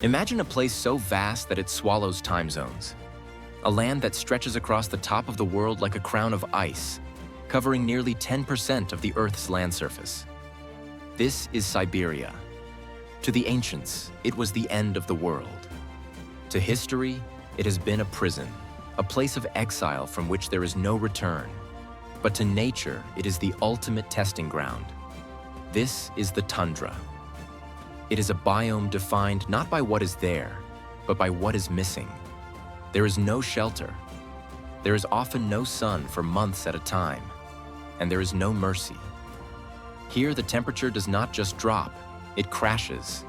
Imagine a place so vast that it swallows time zones. A land that stretches across the top of the world like a crown of ice, covering nearly 10% of the Earth's land surface. This is Siberia. To the ancients, it was the end of the world. To history, it has been a prison, a place of exile from which there is no return. But to nature, it is the ultimate testing ground. This is the tundra. It is a biome defined not by what is there, but by what is missing. There is no shelter. There is often no sun for months at a time, and there is no mercy. Here, the temperature does not just drop, it crashes.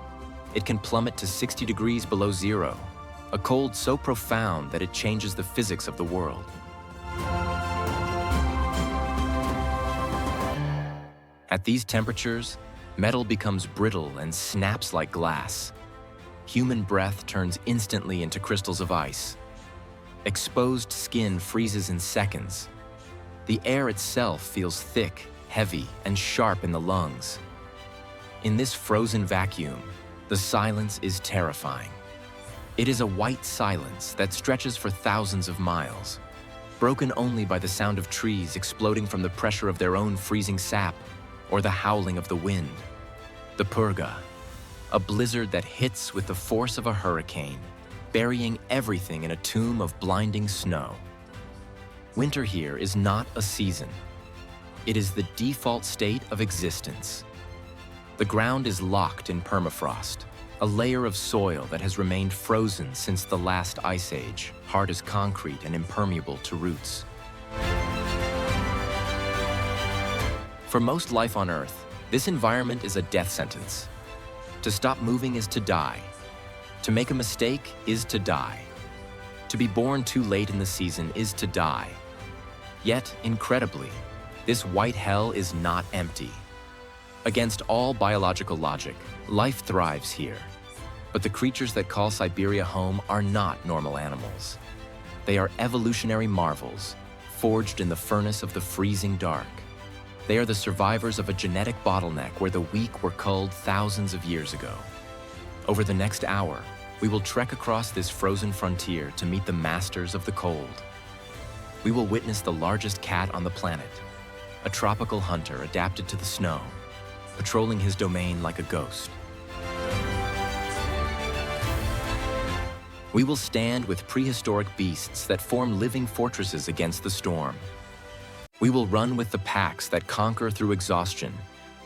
It can plummet to 60 degrees below zero, a cold so profound that it changes the physics of the world. At these temperatures, metal becomes brittle and snaps like glass. Human breath turns instantly into crystals of ice. Exposed skin freezes in seconds. The air itself feels thick, heavy, and sharp in the lungs. In this frozen vacuum, the silence is terrifying. It is a white silence that stretches for thousands of miles, broken only by the sound of trees exploding from the pressure of their own freezing sap, or the howling of the wind. The purga, a blizzard that hits with the force of a hurricane, burying everything in a tomb of blinding snow. Winter here is not a season. It is the default state of existence. The ground is locked in permafrost, a layer of soil that has remained frozen since the last ice age, hard as concrete and impermeable to roots. For most life on Earth, this environment is a death sentence. To stop moving is to die. To make a mistake is to die. To be born too late in the season is to die. Yet, incredibly, this white hell is not empty. Against all biological logic, life thrives here. But the creatures that call Siberia home are not normal animals. They are evolutionary marvels, forged in the furnace of the freezing dark. They are the survivors of a genetic bottleneck where the weak were culled thousands of years ago. Over the next hour, we will trek across this frozen frontier to meet the masters of the cold. We will witness the largest cat on the planet, a tropical hunter adapted to the snow, patrolling his domain like a ghost. We will stand with prehistoric beasts that form living fortresses against the storm. We will run with the packs that conquer through exhaustion,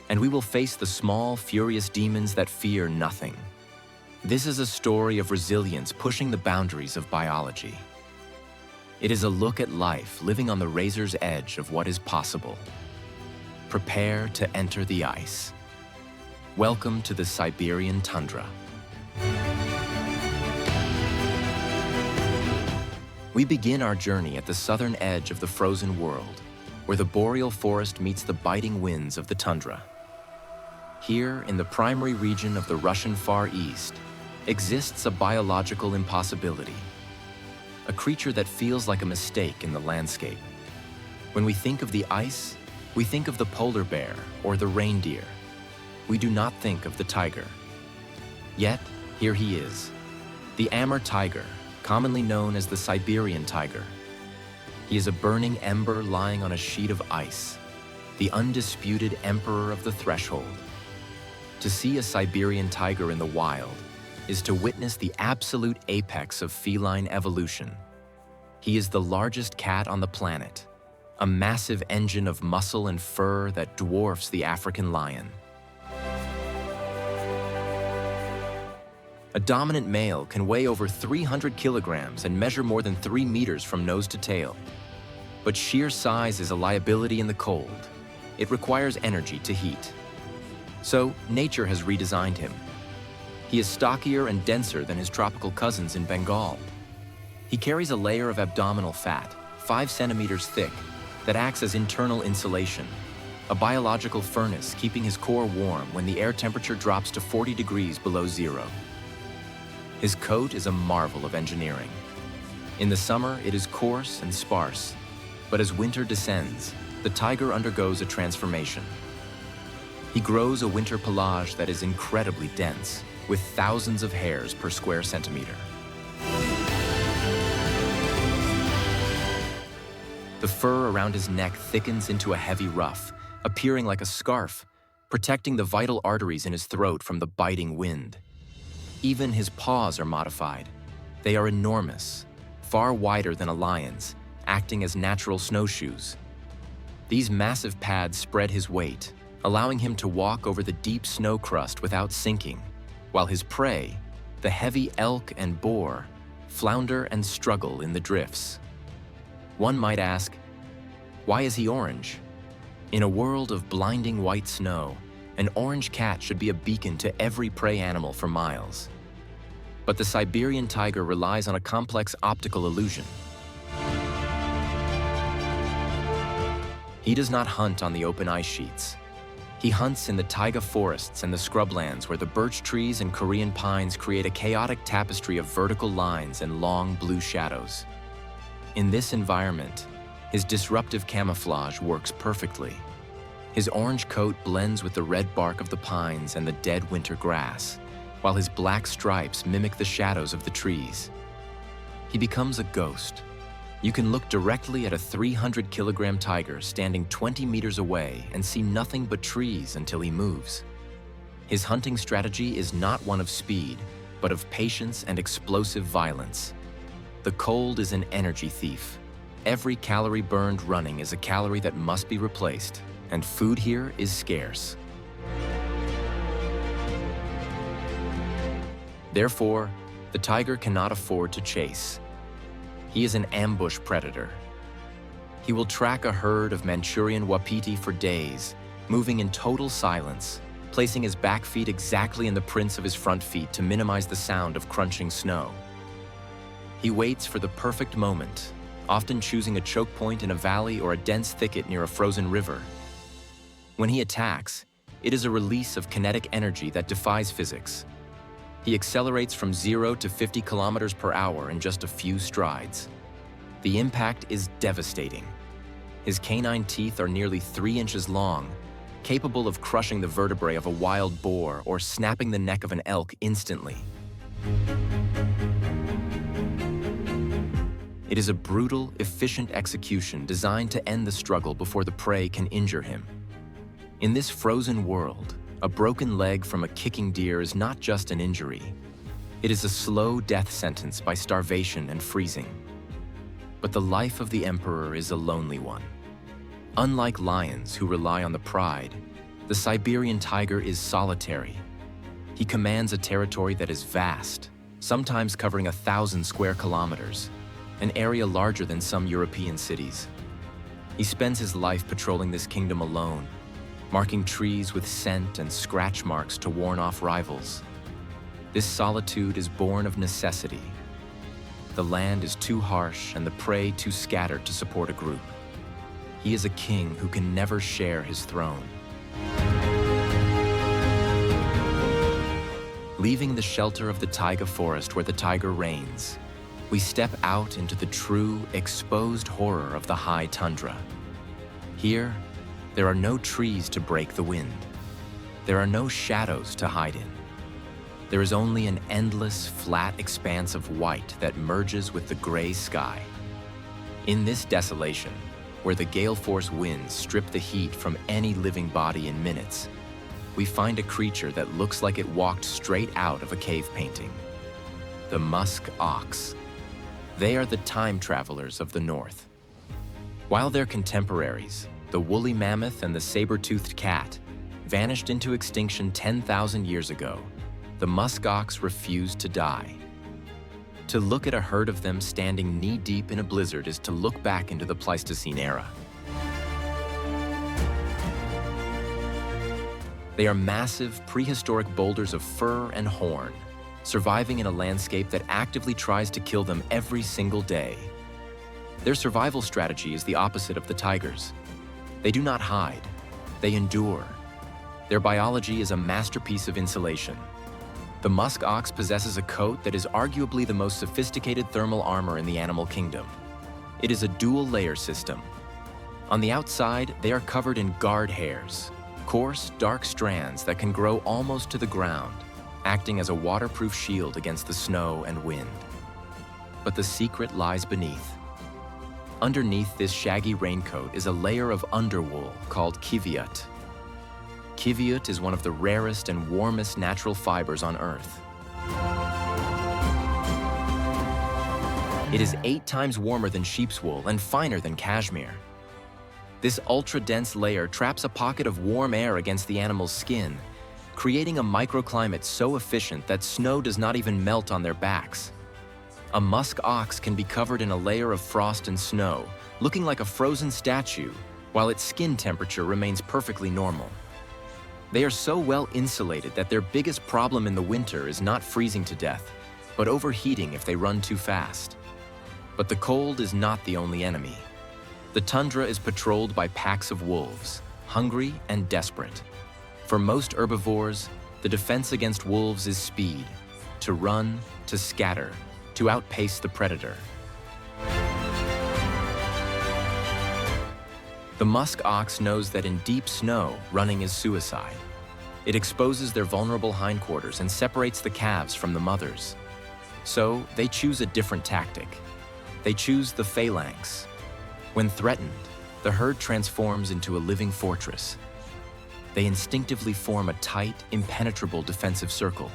and we will face the small, furious demons that fear nothing. This is a story of resilience pushing the boundaries of biology. It is a look at life living on the razor's edge of what is possible. Prepare to enter the ice. Welcome to the Siberian tundra. We begin our journey at the southern edge of the frozen world, where the boreal forest meets the biting winds of the tundra. Here, in the primary region of the Russian Far East, exists a biological impossibility, a creature that feels like a mistake in the landscape. When we think of the ice, we think of the polar bear or the reindeer. We do not think of the tiger. Yet, here he is, the Amur tiger, commonly known as the Siberian tiger. He is a burning ember lying on a sheet of ice, the undisputed emperor of the threshold. To see a Siberian tiger in the wild is to witness the absolute apex of feline evolution. He is the largest cat on the planet, a massive engine of muscle and fur that dwarfs the African lion. A dominant male can weigh over 300 kilograms and measure more than 3 meters from nose to tail. But sheer size is a liability in the cold. It requires energy to heat. So, nature has redesigned him. He is stockier and denser than his tropical cousins in Bengal. He carries a layer of abdominal fat, 5 centimeters thick, that acts as internal insulation, a biological furnace keeping his core warm when the air temperature drops to 40 degrees below zero. His coat is a marvel of engineering. In the summer, it is coarse and sparse, but as winter descends, the tiger undergoes a transformation. He grows a winter pelage that is incredibly dense, with thousands of hairs per square centimeter. The fur around his neck thickens into a heavy ruff, appearing like a scarf, protecting the vital arteries in his throat from the biting wind. Even his paws are modified. They are enormous, far wider than a lion's, acting as natural snowshoes. These massive pads spread his weight, allowing him to walk over the deep snow crust without sinking, while his prey, the heavy elk and boar, flounder and struggle in the drifts. One might ask, why is he orange? In a world of blinding white snow, an orange cat should be a beacon to every prey animal for miles. But the Siberian tiger relies on a complex optical illusion. He does not hunt on the open ice sheets. He hunts in the taiga forests and the scrublands where the birch trees and Korean pines create a chaotic tapestry of vertical lines and long blue shadows. In this environment, his disruptive camouflage works perfectly. His orange coat blends with the red bark of the pines and the dead winter grass, while his black stripes mimic the shadows of the trees. He becomes a ghost. You can look directly at a 300-kilogram tiger standing 20 meters away and see nothing but trees until he moves. His hunting strategy is not one of speed, but of patience and explosive violence. The cold is an energy thief. Every calorie burned running is a calorie that must be replaced, and food here is scarce. Therefore, the tiger cannot afford to chase. He is an ambush predator. He will track a herd of Manchurian wapiti for days, moving in total silence, placing his back feet exactly in the prints of his front feet to minimize the sound of crunching snow. He waits for the perfect moment, often choosing a choke point in a valley or a dense thicket near a frozen river. When he attacks, it is a release of kinetic energy that defies physics. He accelerates from 0 to 50 kilometers per hour in just a few strides. The impact is devastating. His canine teeth are nearly 3 inches long, capable of crushing the vertebrae of a wild boar or snapping the neck of an elk instantly. It is a brutal, efficient execution designed to end the struggle before the prey can injure him. In this frozen world, a broken leg from a kicking deer is not just an injury. It is a slow death sentence by starvation and freezing. But the life of the emperor is a lonely one. Unlike lions who rely on the pride, the Siberian tiger is solitary. He commands a territory that is vast, sometimes covering 1,000 square kilometers, an area larger than some European cities. He spends his life patrolling this kingdom alone, marking trees with scent and scratch marks to warn off rivals. This solitude is born of necessity. The land is too harsh and the prey too scattered to support a group. He is a king who can never share his throne. Leaving the shelter of the taiga forest where the tiger reigns, we step out into the true, exposed horror of the high tundra. Here, there are no trees to break the wind. There are no shadows to hide in. There is only an endless, flat expanse of white that merges with the gray sky. In this desolation, where the gale force winds strip the heat from any living body in minutes, we find a creature that looks like it walked straight out of a cave painting. The Musk Ox. They are the time travelers of the North. While their contemporaries, the woolly mammoth and the saber-toothed cat, vanished into extinction 10,000 years ago, the Musk Ox refused to die. To look at a herd of them standing knee-deep in a blizzard is to look back into the Pleistocene era. They are massive, prehistoric boulders of fur and horn, surviving in a landscape that actively tries to kill them every single day. Their survival strategy is the opposite of the tigers. They do not hide, they endure. Their biology is a masterpiece of insulation. The musk ox possesses a coat that is arguably the most sophisticated thermal armor in the animal kingdom. It is a dual-layer system. On the outside, they are covered in guard hairs, coarse, dark strands that can grow almost to the ground, acting as a waterproof shield against the snow and wind. But the secret lies beneath. Underneath this shaggy raincoat is a layer of underwool called kiviut. Kiviut is one of the rarest and warmest natural fibers on Earth. It is 8 times warmer than sheep's wool and finer than cashmere. This ultra-dense layer traps a pocket of warm air against the animal's skin, creating a microclimate so efficient that snow does not even melt on their backs. A musk ox can be covered in a layer of frost and snow, looking like a frozen statue, while its skin temperature remains perfectly normal. They are so well insulated that their biggest problem in the winter is not freezing to death, but overheating if they run too fast. But the cold is not the only enemy. The tundra is patrolled by packs of wolves, hungry and desperate. For most herbivores, the defense against wolves is speed, to run, to scatter, to outpace the predator. The musk ox knows that in deep snow, running is suicide. It exposes their vulnerable hindquarters and separates the calves from the mothers. So they choose a different tactic. They choose the phalanx. When threatened, the herd transforms into a living fortress. They instinctively form a tight, impenetrable defensive circle.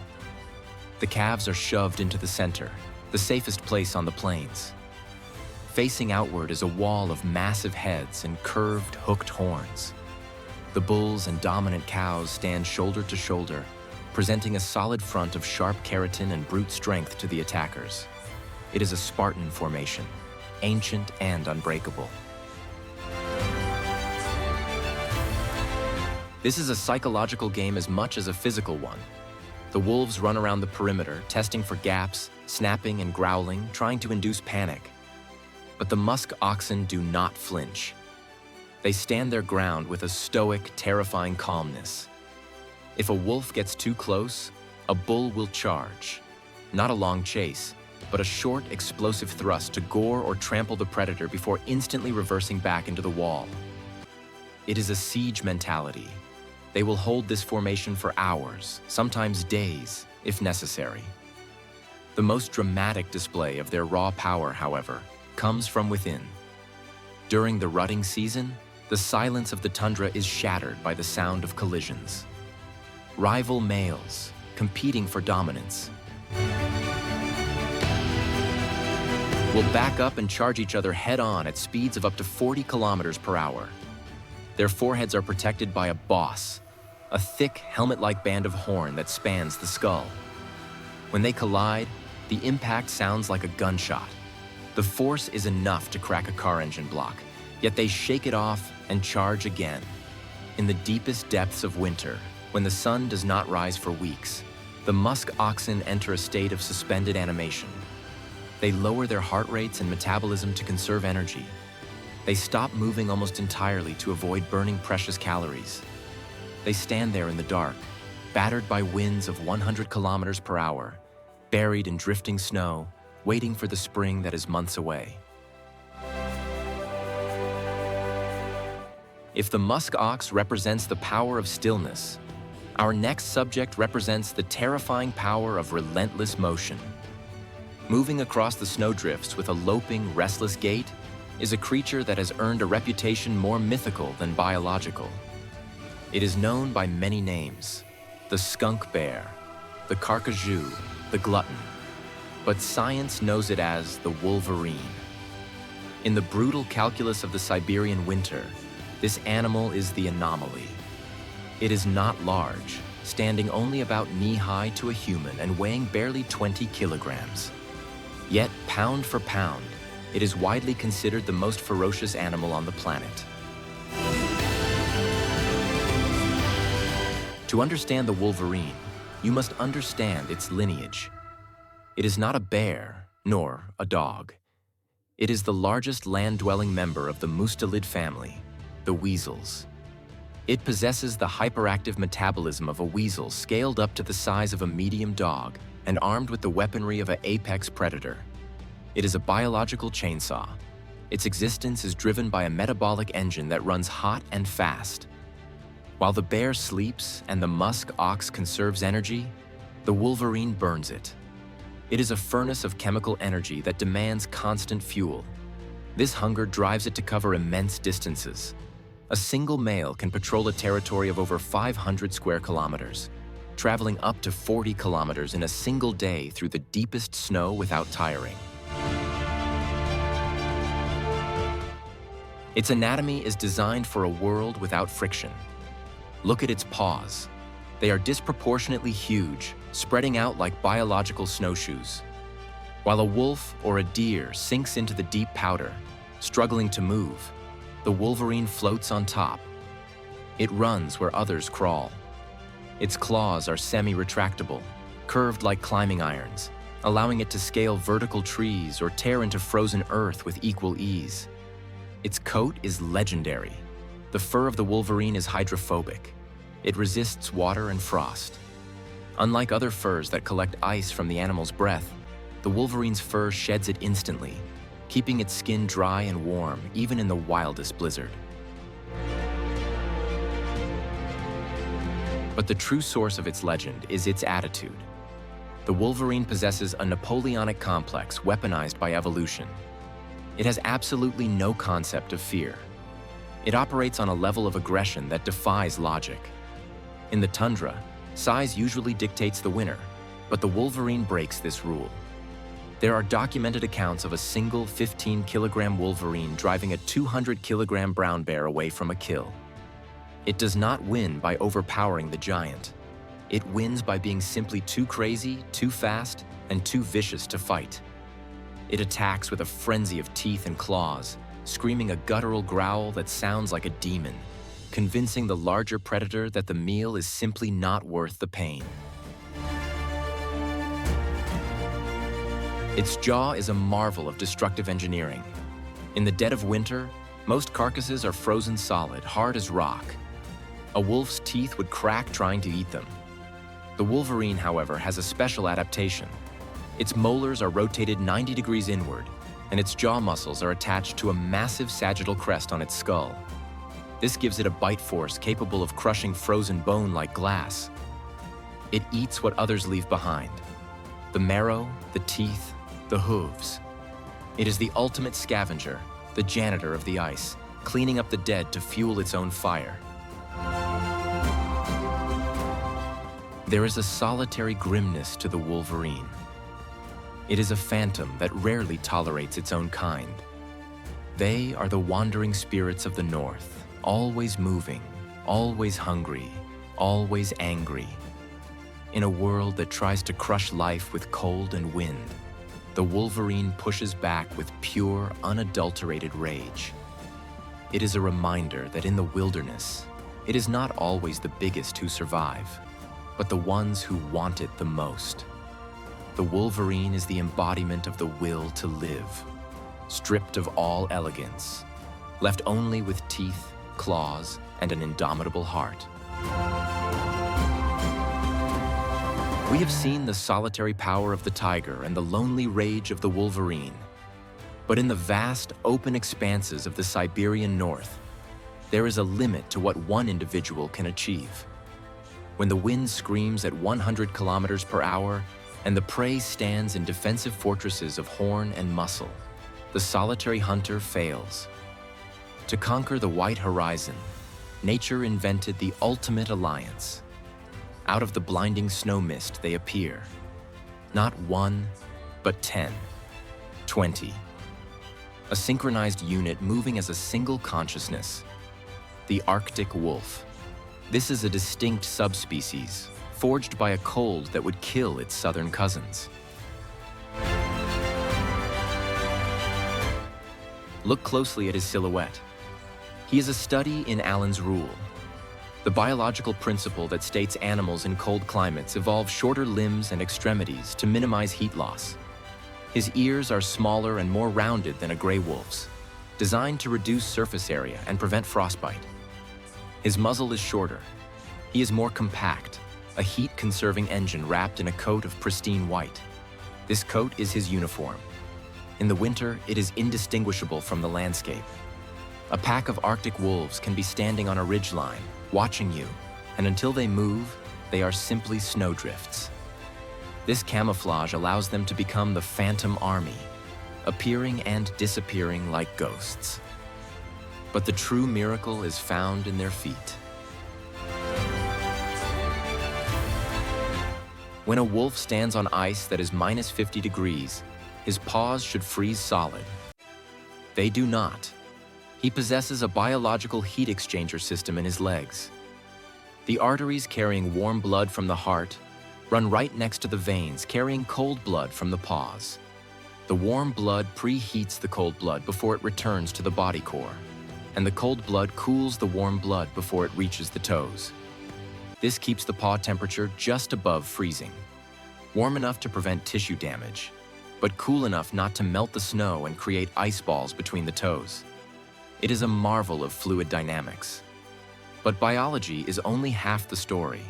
The calves are shoved into the center, the safest place on the plains. Facing outward is a wall of massive heads and curved, hooked horns. The bulls and dominant cows stand shoulder to shoulder, presenting a solid front of sharp keratin and brute strength to the attackers. It is a Spartan formation, ancient and unbreakable. This is a psychological game as much as a physical one. The wolves run around the perimeter, testing for gaps, snapping and growling, trying to induce panic. But the musk oxen do not flinch. They stand their ground with a stoic, terrifying calmness. If a wolf gets too close, a bull will charge. Not a long chase, but a short, explosive thrust to gore or trample the predator before instantly reversing back into the wall. It is a siege mentality. They will hold this formation for hours, sometimes days, if necessary. The most dramatic display of their raw power, however, comes from within. During the rutting season, the silence of the tundra is shattered by the sound of collisions. Rival males, competing for dominance, will back up and charge each other head-on at speeds of up to 40 kilometers per hour. Their foreheads are protected by a boss, a thick, helmet-like band of horn that spans the skull. When they collide, the impact sounds like a gunshot. The force is enough to crack a car engine block, yet they shake it off and charge again. In the deepest depths of winter, when the sun does not rise for weeks, the musk oxen enter a state of suspended animation. They lower their heart rates and metabolism to conserve energy. They stop moving almost entirely to avoid burning precious calories. They stand there in the dark, battered by winds of 100 kilometers per hour, buried in drifting snow, waiting for the spring that is months away. If the musk ox represents the power of stillness, our next subject represents the terrifying power of relentless motion. Moving across the snowdrifts with a loping, restless gait is a creature that has earned a reputation more mythical than biological. It is known by many names: the skunk bear, the carcajou, the glutton. But science knows it as the Wolverine. In the brutal calculus of the Siberian winter, this animal is the anomaly. It is not large, standing only about knee-high to a human and weighing barely 20 kilograms. Yet, pound for pound, it is widely considered the most ferocious animal on the planet. To understand the Wolverine, you must understand its lineage. It is not a bear, nor a dog. It is the largest land-dwelling member of the mustelid family, the weasels. It possesses the hyperactive metabolism of a weasel scaled up to the size of a medium dog and armed with the weaponry of an apex predator. It is a biological chainsaw. Its existence is driven by a metabolic engine that runs hot and fast. While the bear sleeps and the musk ox conserves energy, The Wolverine burns it. It is a furnace of chemical energy that demands constant fuel. This hunger drives it to cover immense distances. A single male can patrol a territory of over 500 square kilometers, traveling up to 40 kilometers in a single day through the deepest snow without tiring. Its anatomy is designed for a world without friction. Look at its paws. They are disproportionately huge, spreading out like biological snowshoes. While a wolf or a deer sinks into the deep powder, struggling to move, the Wolverine floats on top. It runs where others crawl. Its claws are semi-retractable, curved like climbing irons, allowing it to scale vertical trees or tear into frozen earth with equal ease. Its coat is legendary. The fur of the Wolverine is hydrophobic. It resists water and frost. Unlike other furs that collect ice from the animal's breath, the Wolverine's fur sheds it instantly, keeping its skin dry and warm even in the wildest blizzard. But the true source of its legend is its attitude. The Wolverine possesses a Napoleonic complex weaponized by evolution. It has absolutely no concept of fear. It operates on a level of aggression that defies logic. In the tundra, size usually dictates the winner, but the Wolverine breaks this rule. There are documented accounts of a single 15-kilogram Wolverine driving a 200-kilogram brown bear away from a kill. It does not win by overpowering the giant. It wins by being simply too crazy, too fast, and too vicious to fight. It attacks with a frenzy of teeth and claws, screaming a guttural growl that sounds like a demon, convincing the larger predator that the meal is simply not worth the pain. Its jaw is a marvel of destructive engineering. In the dead of winter, most carcasses are frozen solid, hard as rock. A wolf's teeth would crack trying to eat them. The Wolverine, however, has a special adaptation. Its molars are rotated 90 degrees inward, and its jaw muscles are attached to a massive sagittal crest on its skull. This gives it a bite force capable of crushing frozen bone like glass. It eats what others leave behind: the marrow, the teeth, the hooves. It is the ultimate scavenger, the janitor of the ice, cleaning up the dead to fuel its own fire. There is a solitary grimness to the Wolverine. It is a phantom that rarely tolerates its own kind. They are the wandering spirits of the North, always moving, always hungry, always angry. In a world that tries to crush life with cold and wind, the Wolverine pushes back with pure, unadulterated rage. It is a reminder that in the wilderness, it is not always the biggest who survive, but the ones who want it the most. The Wolverine is the embodiment of the will to live, stripped of all elegance, left only with teeth, claws, and an indomitable heart. We have seen the solitary power of the tiger and the lonely rage of the Wolverine. But in the vast, open expanses of the Siberian North, there is a limit to what one individual can achieve. When the wind screams at 100 kilometers per hour and the prey stands in defensive fortresses of horn and muscle, the solitary hunter fails. To conquer the white horizon, nature invented the ultimate alliance. Out of the blinding snow mist they appear. Not one, but 10, 20. A synchronized unit moving as a single consciousness. The Arctic wolf. This is a distinct subspecies, forged by a cold that would kill its southern cousins. Look closely at his silhouette. He is a study in Allen's rule, the biological principle that states animals in cold climates evolve shorter limbs and extremities to minimize heat loss. His ears are smaller and more rounded than a gray wolf's, designed to reduce surface area and prevent frostbite. His muzzle is shorter. He is more compact, a heat-conserving engine wrapped in a coat of pristine white. This coat is his uniform. In the winter, it is indistinguishable from the landscape. A pack of Arctic wolves can be standing on a ridgeline, watching you, and until they move, they are simply snowdrifts. This camouflage allows them to become the phantom army, appearing and disappearing like ghosts. But the true miracle is found in their feet. When a wolf stands on ice that is minus 50 degrees, his paws should freeze solid. They do not. He possesses a biological heat exchanger system in his legs. The arteries carrying warm blood from the heart run right next to the veins carrying cold blood from the paws. The warm blood preheats the cold blood before it returns to the body core, and the cold blood cools the warm blood before it reaches the toes. This keeps the paw temperature just above freezing, warm enough to prevent tissue damage, but cool enough not to melt the snow and create ice balls between the toes. It is a marvel of fluid dynamics. But biology is only half the story.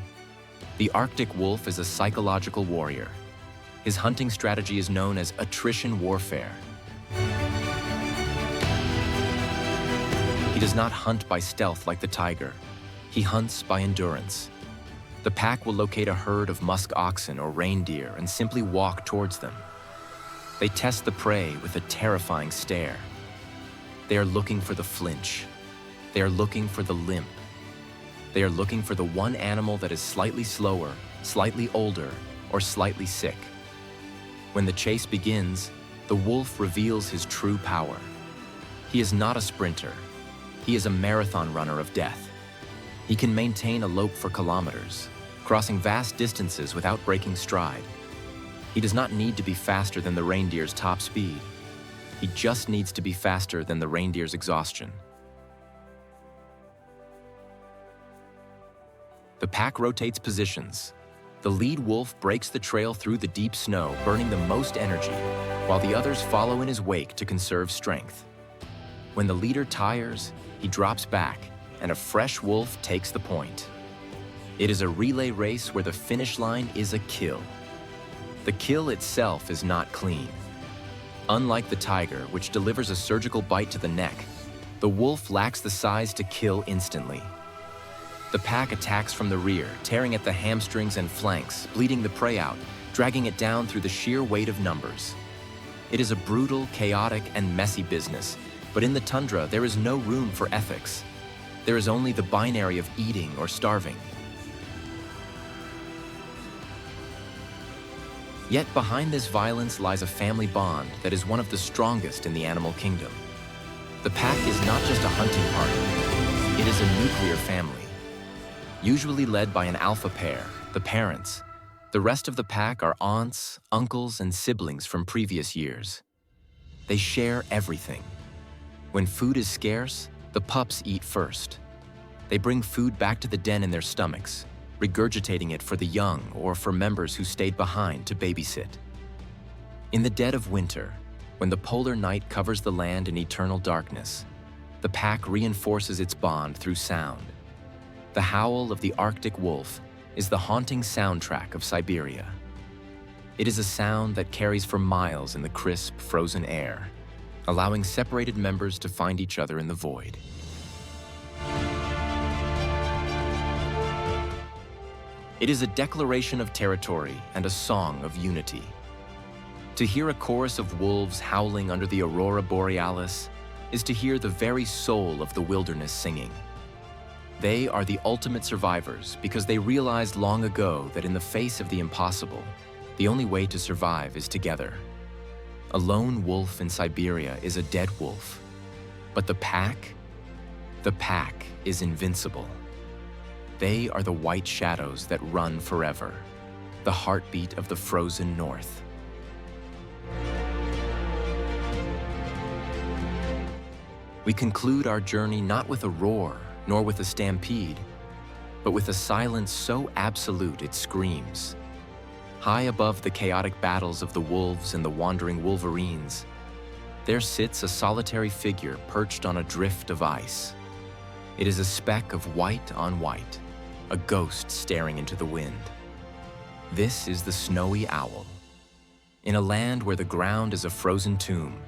The Arctic wolf is a psychological warrior. His hunting strategy is known as attrition warfare. He does not hunt by stealth like the tiger. He hunts by endurance. The pack will locate a herd of musk oxen or reindeer and simply walk towards them. They test the prey with a terrifying stare. They are looking for the flinch. They are looking for the limp. They are looking for the one animal that is slightly slower, slightly older, or slightly sick. When the chase begins, the wolf reveals his true power. He is not a sprinter. He is a marathon runner of death. He can maintain a lope for kilometers, crossing vast distances without breaking stride. He does not need to be faster than the reindeer's top speed. He just needs to be faster than the reindeer's exhaustion. The pack rotates positions. The lead wolf breaks the trail through the deep snow, burning the most energy, while the others follow in his wake to conserve strength. When the leader tires, he drops back, and a fresh wolf takes the point. It is a relay race where the finish line is a kill. The kill itself is not clean. Unlike the tiger, which delivers a surgical bite to the neck, the wolf lacks the size to kill instantly. The pack attacks from the rear, tearing at the hamstrings and flanks, bleeding the prey out, dragging it down through the sheer weight of numbers. It is a brutal, chaotic, and messy business, but in the tundra, there is no room for ethics. There is only the binary of eating or starving. Yet behind this violence lies a family bond that is one of the strongest in the animal kingdom. The pack is not just a hunting party, it is a nuclear family. Usually led by an alpha pair, the parents. The rest of the pack are aunts, uncles, and siblings from previous years. They share everything. When food is scarce, the pups eat first. They bring food back to the den in their stomachs, regurgitating it for the young or for members who stayed behind to babysit. In the dead of winter, when the polar night covers the land in eternal darkness, the pack reinforces its bond through sound. The howl of the Arctic wolf is the haunting soundtrack of Siberia. It is a sound that carries for miles in the crisp, frozen air, allowing separated members to find each other in the void. It is a declaration of territory and a song of unity. To hear a chorus of wolves howling under the aurora borealis is to hear the very soul of the wilderness singing. They are the ultimate survivors because they realized long ago that in the face of the impossible, the only way to survive is together. A lone wolf in Siberia is a dead wolf, but the pack is invincible. They are the white shadows that run forever, the heartbeat of the frozen north. We conclude our journey not with a roar, nor with a stampede, but with a silence so absolute it screams. High above the chaotic battles of the wolves and the wandering wolverines, there sits a solitary figure perched on a drift of ice. It is a speck of white on white, a ghost staring into the wind. This is the snowy owl. In a land where the ground is a frozen tomb,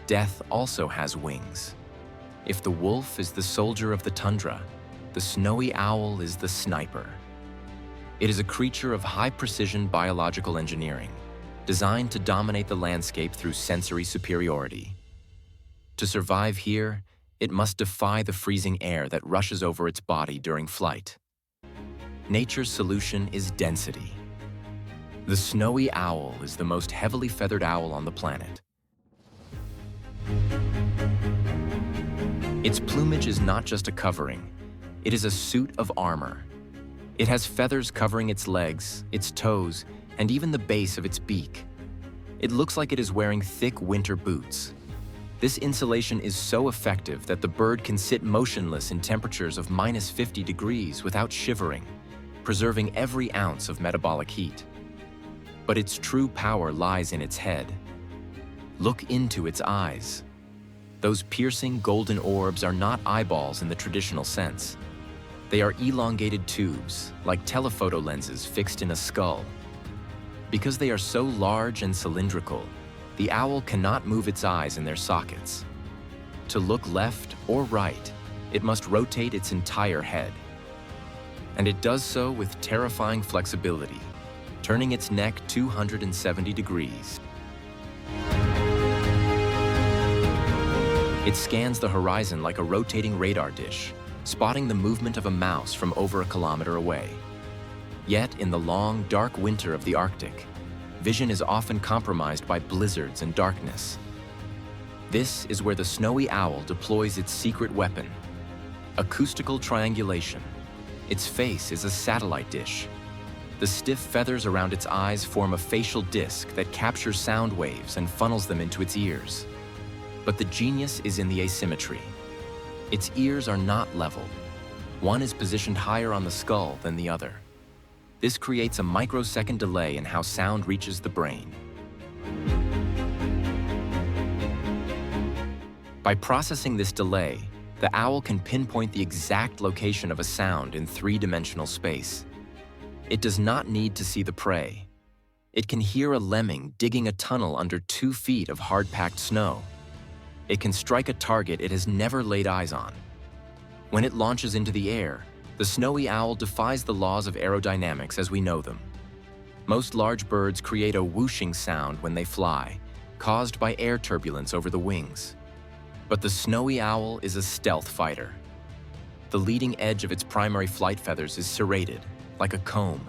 death also has wings. If the wolf is the soldier of the tundra, the snowy owl is the sniper. It is a creature of high-precision biological engineering, designed to dominate the landscape through sensory superiority. To survive here, it must defy the freezing air that rushes over its body during flight. Nature's solution is density. The snowy owl is the most heavily feathered owl on the planet. Its plumage is not just a covering, it is a suit of armor. It has feathers covering its legs, its toes, and even the base of its beak. It looks like it is wearing thick winter boots. This insulation is so effective that the bird can sit motionless in temperatures of -50 degrees without shivering, preserving every ounce of metabolic heat. But its true power lies in its head. Look into its eyes. Those piercing golden orbs are not eyeballs in the traditional sense. They are elongated tubes, like telephoto lenses fixed in a skull. Because they are so large and cylindrical, the owl cannot move its eyes in their sockets. To look left or right, it must rotate its entire head. And it does so with terrifying flexibility, turning its neck 270 degrees. It scans the horizon like a rotating radar dish, spotting the movement of a mouse from over a kilometer away. Yet, in the long, dark winter of the Arctic, vision is often compromised by blizzards and darkness. This is where the snowy owl deploys its secret weapon, acoustical triangulation. Its face is a satellite dish. The stiff feathers around its eyes form a facial disc that captures sound waves and funnels them into its ears. But the genius is in the asymmetry. Its ears are not level. One is positioned higher on the skull than the other. This creates a microsecond delay in how sound reaches the brain. By processing this delay, the owl can pinpoint the exact location of a sound in three-dimensional space. It does not need to see the prey. It can hear a lemming digging a tunnel under 2 feet of hard-packed snow. It can strike a target it has never laid eyes on. When it launches into the air, the snowy owl defies the laws of aerodynamics as we know them. Most large birds create a whooshing sound when they fly, caused by air turbulence over the wings. But the snowy owl is a stealth fighter. The leading edge of its primary flight feathers is serrated, like a comb.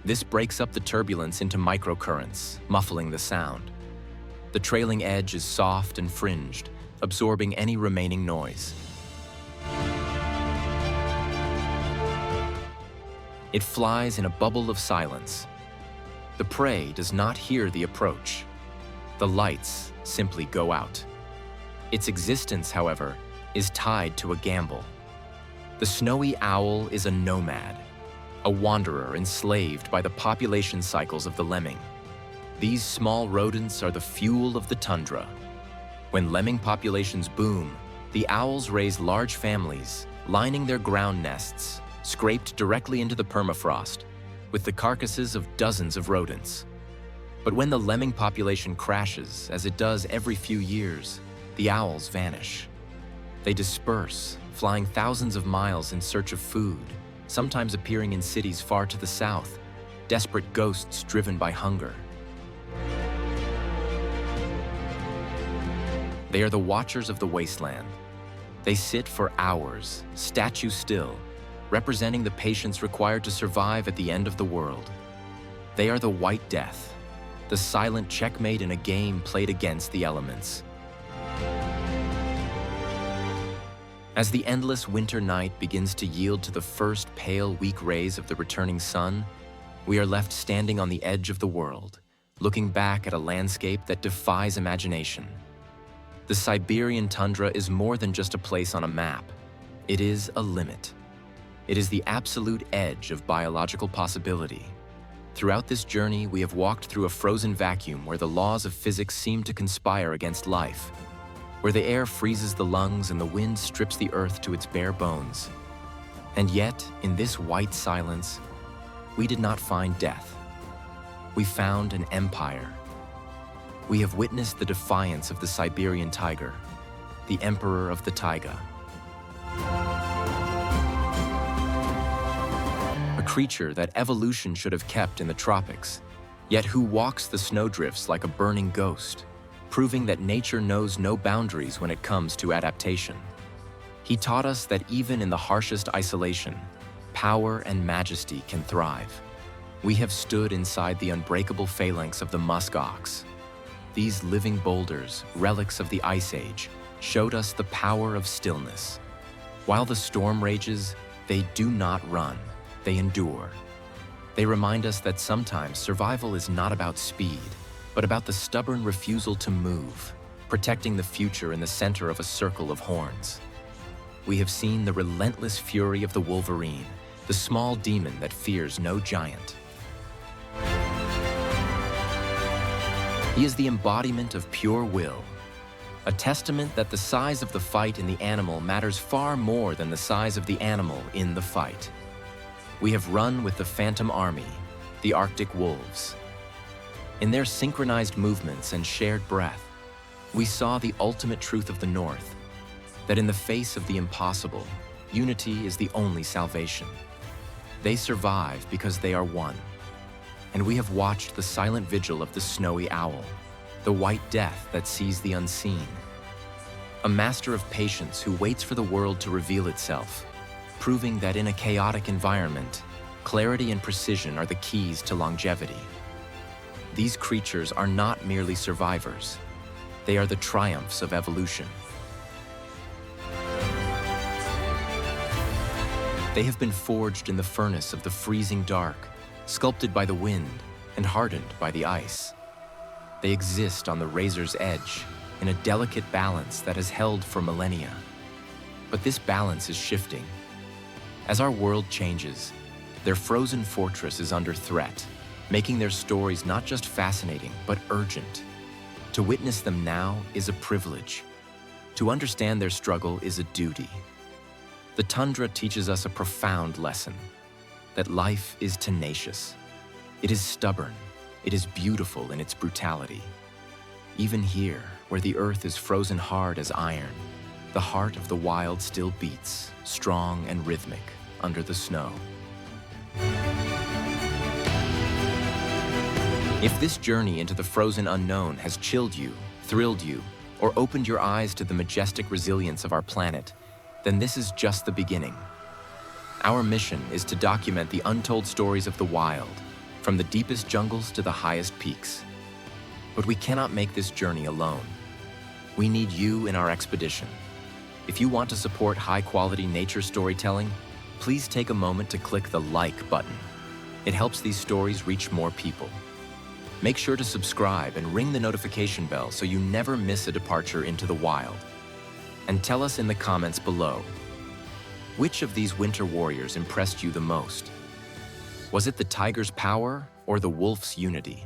This breaks up the turbulence into microcurrents, muffling the sound. The trailing edge is soft and fringed, absorbing any remaining noise. It flies in a bubble of silence. The prey does not hear the approach. The lights simply go out. Its existence, however, is tied to a gamble. The snowy owl is a nomad, a wanderer enslaved by the population cycles of the lemming. These small rodents are the fuel of the tundra. When lemming populations boom, the owls raise large families, lining their ground nests, scraped directly into the permafrost, with the carcasses of dozens of rodents. But when the lemming population crashes, as it does every few years, the owls vanish. They disperse, flying thousands of miles in search of food, sometimes appearing in cities far to the south, desperate ghosts driven by hunger. They are the watchers of the wasteland. They sit for hours, statue still, representing the patience required to survive at the end of the world. They are the White Death, the silent checkmate in a game played against the elements. As the endless winter night begins to yield to the first pale, weak rays of the returning sun, we are left standing on the edge of the world, looking back at a landscape that defies imagination. The Siberian tundra is more than just a place on a map. It is a limit. It is the absolute edge of biological possibility. Throughout this journey, we have walked through a frozen vacuum where the laws of physics seem to conspire against life, where the air freezes the lungs and the wind strips the earth to its bare bones. And yet, in this white silence, we did not find death. We found an empire. We have witnessed the defiance of the Siberian tiger, the emperor of the taiga. A creature that evolution should have kept in the tropics, yet who walks the snowdrifts like a burning ghost, proving that nature knows no boundaries when it comes to adaptation. He taught us that even in the harshest isolation, power and majesty can thrive. We have stood inside the unbreakable phalanx of the Musk Ox. These living boulders, relics of the Ice Age, showed us the power of stillness. While the storm rages, they do not run, they endure. They remind us that sometimes survival is not about speed, but about the stubborn refusal to move, protecting the future in the center of a circle of horns. We have seen the relentless fury of the Wolverine, the small demon that fears no giant. He is the embodiment of pure will, a testament that the size of the fight in the animal matters far more than the size of the animal in the fight. We have run with the Phantom Army, the Arctic wolves. In their synchronized movements and shared breath, we saw the ultimate truth of the North, that in the face of the impossible, unity is the only salvation. They survive because they are one. And we have watched the silent vigil of the snowy owl, the white death that sees the unseen. A master of patience who waits for the world to reveal itself, proving that in a chaotic environment, clarity and precision are the keys to longevity. These creatures are not merely survivors. They are the triumphs of evolution. They have been forged in the furnace of the freezing dark, sculpted by the wind and hardened by the ice. They exist on the razor's edge in a delicate balance that has held for millennia. But this balance is shifting. As our world changes, their frozen fortress is under threat, making their stories not just fascinating, but urgent. To witness them now is a privilege. To understand their struggle is a duty. The tundra teaches us a profound lesson, that life is tenacious. It is stubborn. It is beautiful in its brutality. Even here, where the earth is frozen hard as iron, the heart of the wild still beats, strong and rhythmic, under the snow. If this journey into the frozen unknown has chilled you, thrilled you, or opened your eyes to the majestic resilience of our planet, then this is just the beginning. Our mission is to document the untold stories of the wild, from the deepest jungles to the highest peaks. But we cannot make this journey alone. We need you in our expedition. If you want to support high-quality nature storytelling, please take a moment to click the like button. It helps these stories reach more people. Make sure to subscribe and ring the notification bell so you never miss a departure into the wild. And tell us in the comments below, which of these winter warriors impressed you the most? Was it the tiger's power or the wolf's unity?